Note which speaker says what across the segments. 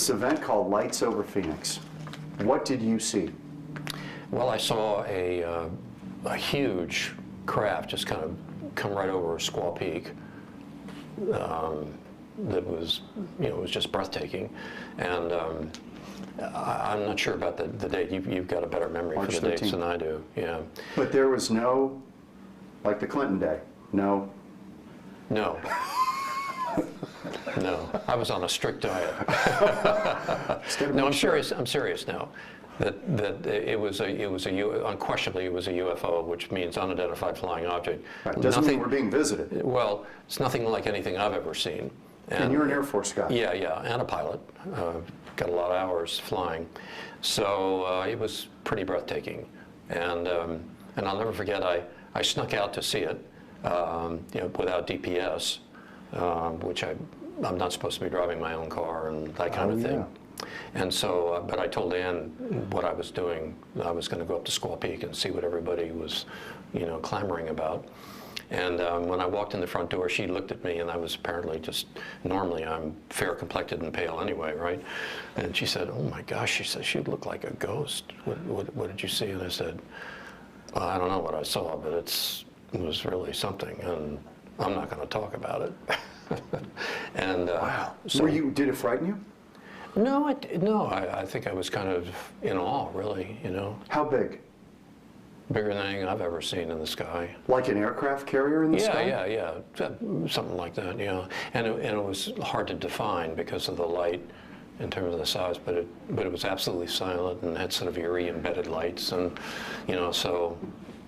Speaker 1: this event called Lights Over Phoenix. What did you see?
Speaker 2: Well, I saw a huge craft just kind of come right over Squaw Peak. That was, it was just breathtaking. And I'm not sure about the date. You've got a better memory
Speaker 1: March
Speaker 2: for the
Speaker 1: 13th.
Speaker 2: dates than I do. Yeah.
Speaker 1: But there was no, like the Clinton day, no.
Speaker 2: No. No, I was on a strict diet. No, I'm serious. I'm serious now. That unquestionably it was a UFO, which means unidentified flying object.
Speaker 1: Right. Doesn't mean we're being visited.
Speaker 2: Well, it's nothing like anything I've ever seen.
Speaker 1: And you're an Air Force guy.
Speaker 2: Yeah, yeah, and a pilot. Got a lot of hours flying, so it was pretty breathtaking. And I'll never forget. I snuck out to see it, without DPS, which I'm not supposed to be driving my own car and that kind of thing.
Speaker 1: Yeah.
Speaker 2: And so, but I told Ann what I was doing. I was going to go up to Squaw Peak and see what everybody was, clamoring about. And when I walked in the front door, she looked at me, and I was apparently just, normally I'm fair complected and pale anyway, right? And she said, "Oh my gosh," she said, "she looked like a ghost. What did you see?" And I said, "Well, I don't know what I saw, but it was really something, and I'm not going to talk about it." And
Speaker 1: wow.
Speaker 2: So,
Speaker 1: did it frighten you?
Speaker 2: No, I think I was kind of in awe, really,
Speaker 1: How big?
Speaker 2: Bigger than anything I've ever seen in the sky.
Speaker 1: Like an aircraft carrier in the sky?
Speaker 2: Yeah, something like that, yeah. And it was hard to define because of the light in terms of the size, but it was absolutely silent and had sort of eerie embedded lights, and so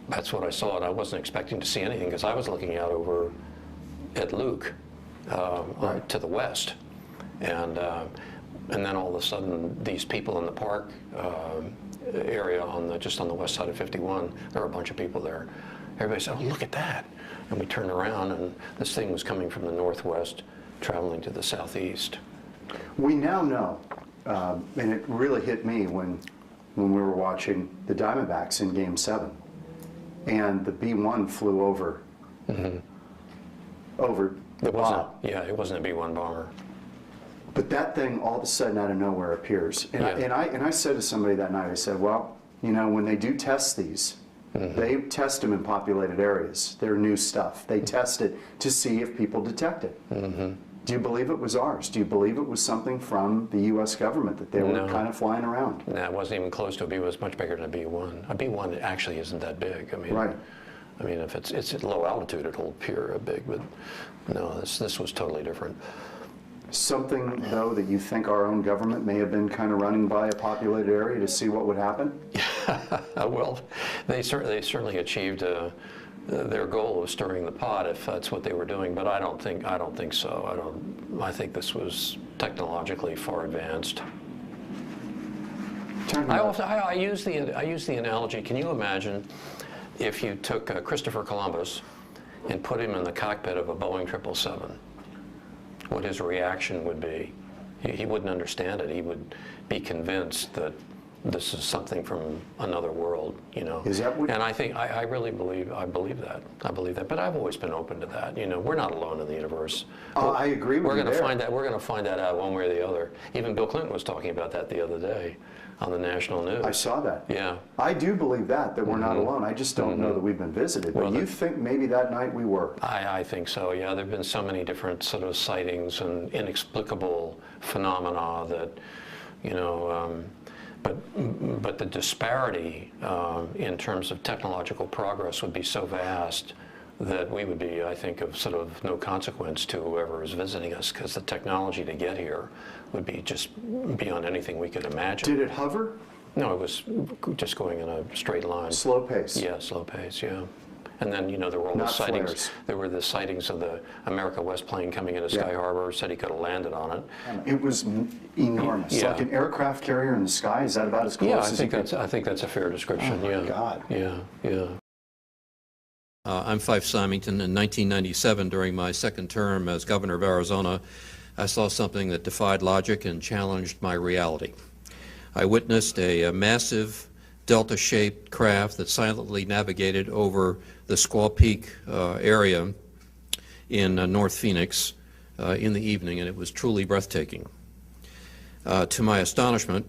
Speaker 2: that's what I saw, and I wasn't expecting to see anything because I was looking out over at Luke
Speaker 1: right.
Speaker 2: to the west, and then all of a sudden these people in the park area just on the west side of 51, there were a bunch of people there. Everybody said, "Oh, look at that." And we turned around, and this thing was coming from the northwest, traveling to the southeast.
Speaker 1: We now know, and it really hit me when we were watching the Diamondbacks in Game 7, and the B-1 flew over the Bob.
Speaker 2: Yeah, it wasn't a B-1 bomber.
Speaker 1: But that thing all of a sudden out of nowhere appears. And, I said to somebody that night, I said, well, when they do test these, they test them in populated areas. They're new stuff. They test it to see if people detect it. Do you believe it was ours? Do you believe it was something from the U.S. government that they were kind of flying around?
Speaker 2: No, it wasn't even close to a B. It was much bigger than a B-1. A B-1 actually isn't that big. I mean,
Speaker 1: right.
Speaker 2: I mean, if it's at low altitude, it'll appear big, but no, this was totally different.
Speaker 1: Something, though, that you think our own government may have been kind of running by a populated area to see what would happen?
Speaker 2: Well, they certainly achieved their goal of stirring the pot, if that's what they were doing. But I don't think so. I think this was technologically far advanced. I use the analogy. Can you imagine if you took Christopher Columbus and put him in the cockpit of a Boeing 777? What his reaction would be? He wouldn't understand it. He would be convinced that this is something from another world,
Speaker 1: Is that what?
Speaker 2: And I think I really believe that. I believe that. But I've always been open to that. We're not alone in the universe.
Speaker 1: I agree with you.
Speaker 2: We're going to find that out one way or the other. Even Bill Clinton was talking about that the other day on the national news.
Speaker 1: I saw that.
Speaker 2: Yeah.
Speaker 1: I do believe that we're not alone. I just don't know that we've been visited. But you think maybe that night we were?
Speaker 2: I think so, yeah. There have been so many different sort of sightings and inexplicable phenomena that, but the disparity in terms of technological progress would be so vast that we would be, I think, of sort of no consequence to whoever is visiting us, because the technology to get here would be just beyond anything we could imagine.
Speaker 1: Did it hover?
Speaker 2: No, it was just going in a straight line.
Speaker 1: Slow pace?
Speaker 2: Yeah, slow pace, yeah. And then, there were all the sightings.
Speaker 1: Flares.
Speaker 2: There were the sightings of the America West plane coming into Sky Harbor, said he could have landed on it.
Speaker 1: It was enormous.
Speaker 2: Yeah.
Speaker 1: Like an aircraft carrier in the sky? Is that about as close as
Speaker 2: I think that's a fair description,
Speaker 1: oh my God.
Speaker 2: Yeah. I'm Fife Symington. In 1997, during my second term as governor of Arizona, I saw something that defied logic and challenged my reality. I witnessed a massive delta-shaped craft that silently navigated over the Squaw Peak area in North Phoenix in the evening, and it was truly breathtaking.
Speaker 3: To my astonishment,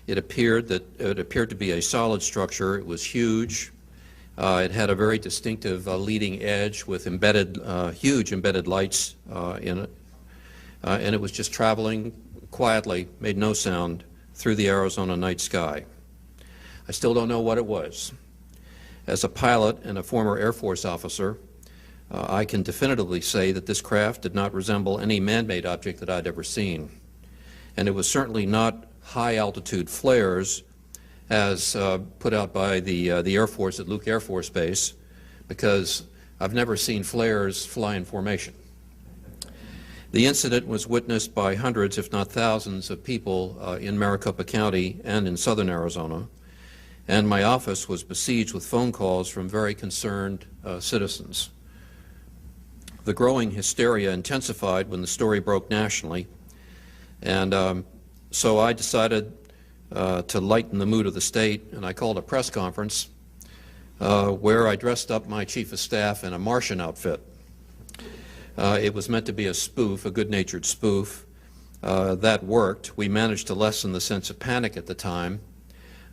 Speaker 3: it appeared to be a solid structure. It was huge. It had a very distinctive leading edge with huge embedded lights in it. And it was just traveling quietly, made no sound, through the Arizona night sky. I still don't know what it was. As a pilot and a former Air Force officer, I can definitively say that this craft did not resemble any man-made object that I'd ever seen. And it was certainly not high-altitude flares as put out by the Air Force at Luke Air Force Base, because I've never seen flares fly in formation. The incident was witnessed by hundreds, if not thousands, of people in Maricopa County and in southern Arizona, and my office was besieged with phone calls from very concerned citizens. The growing hysteria intensified when the story broke nationally, and so I decided to lighten the mood of the state, and I called a press conference where I dressed up my chief of staff in a Martian outfit. It was meant to be a spoof, a good-natured spoof. That worked. We managed to lessen the sense of panic at the time,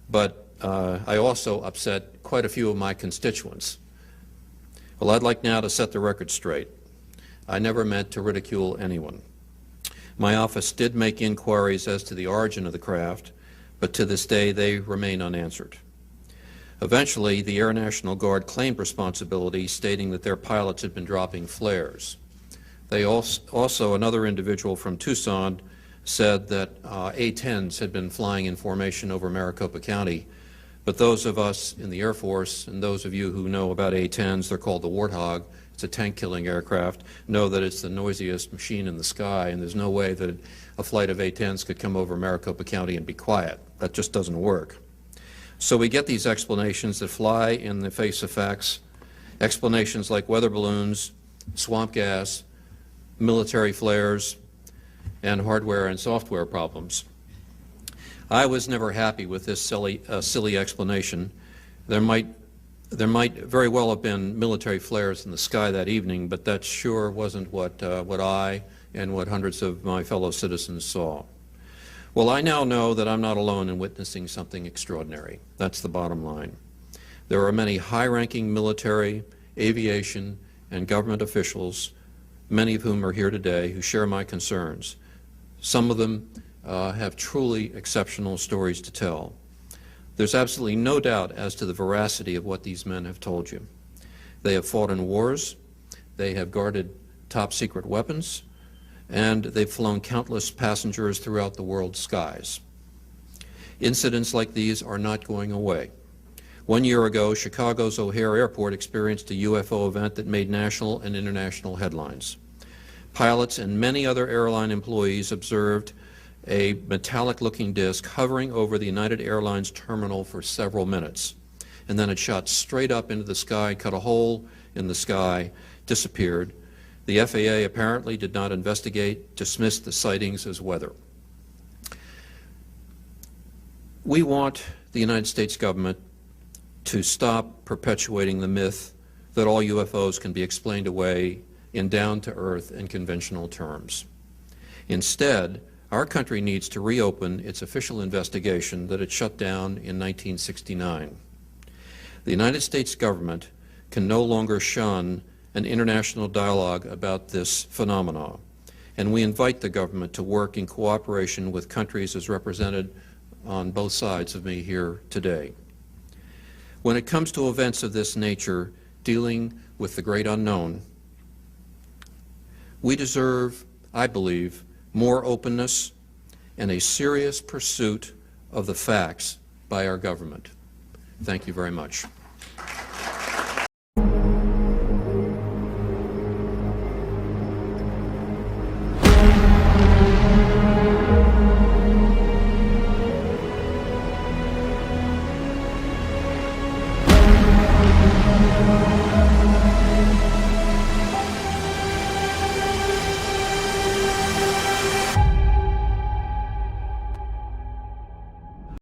Speaker 3: but I also upset quite a few of my constituents. Well, I'd like now to set the record straight. I never meant to ridicule anyone. My office did make inquiries as to the origin of the craft, but to this day they remain unanswered. Eventually, the Air National Guard claimed responsibility, stating that their pilots had been dropping flares. They also, another individual from Tucson said that A-10s had been flying in formation over Maricopa County, but those of us in the Air Force, and those of you who know about A-10s, they're called the Warthog, it's a tank-killing aircraft, know that it's the noisiest machine in the sky, and there's no way that a flight of A-10s could come over Maricopa County and be quiet. That just doesn't work. So we get these explanations that fly in the face of facts, explanations like weather balloons, swamp gas, military flares, and hardware and software problems. I was never happy with this silly explanation. There might very well have been military flares in the sky that evening, but that sure wasn't what I and what hundreds of my fellow citizens saw. Well, I now know that I'm not alone in witnessing something extraordinary. That's the bottom line. There are many high-ranking military, aviation, and government officials, many of whom are here today, who share my concerns. Some of them have truly exceptional stories to tell. There's absolutely no doubt as to the veracity of what these men have told you. They have fought in wars, they have guarded top-secret weapons, and they've flown countless passengers throughout the world's skies. Incidents like these are not going away. 1 year ago, Chicago's O'Hare Airport experienced a UFO event that made national and international headlines. Pilots and many other airline employees observed a metallic-looking disc hovering over the United Airlines terminal for several minutes, and then it shot straight up into the sky, cut a hole in the sky, disappeared. The FAA apparently did not investigate, dismissed the sightings as weather. We want the United States government to stop perpetuating the myth that all UFOs can be explained away in down-to-earth and conventional terms. Instead, our country needs to reopen its official investigation that it shut down in 1969. The United States government can no longer shun an international dialogue about this phenomenon, and we invite the government to work in cooperation with countries as represented on both sides of me here today. When it comes to events of this nature, dealing with the great unknown, we deserve, I believe, more openness and a serious pursuit of the facts by our government. Thank you very much.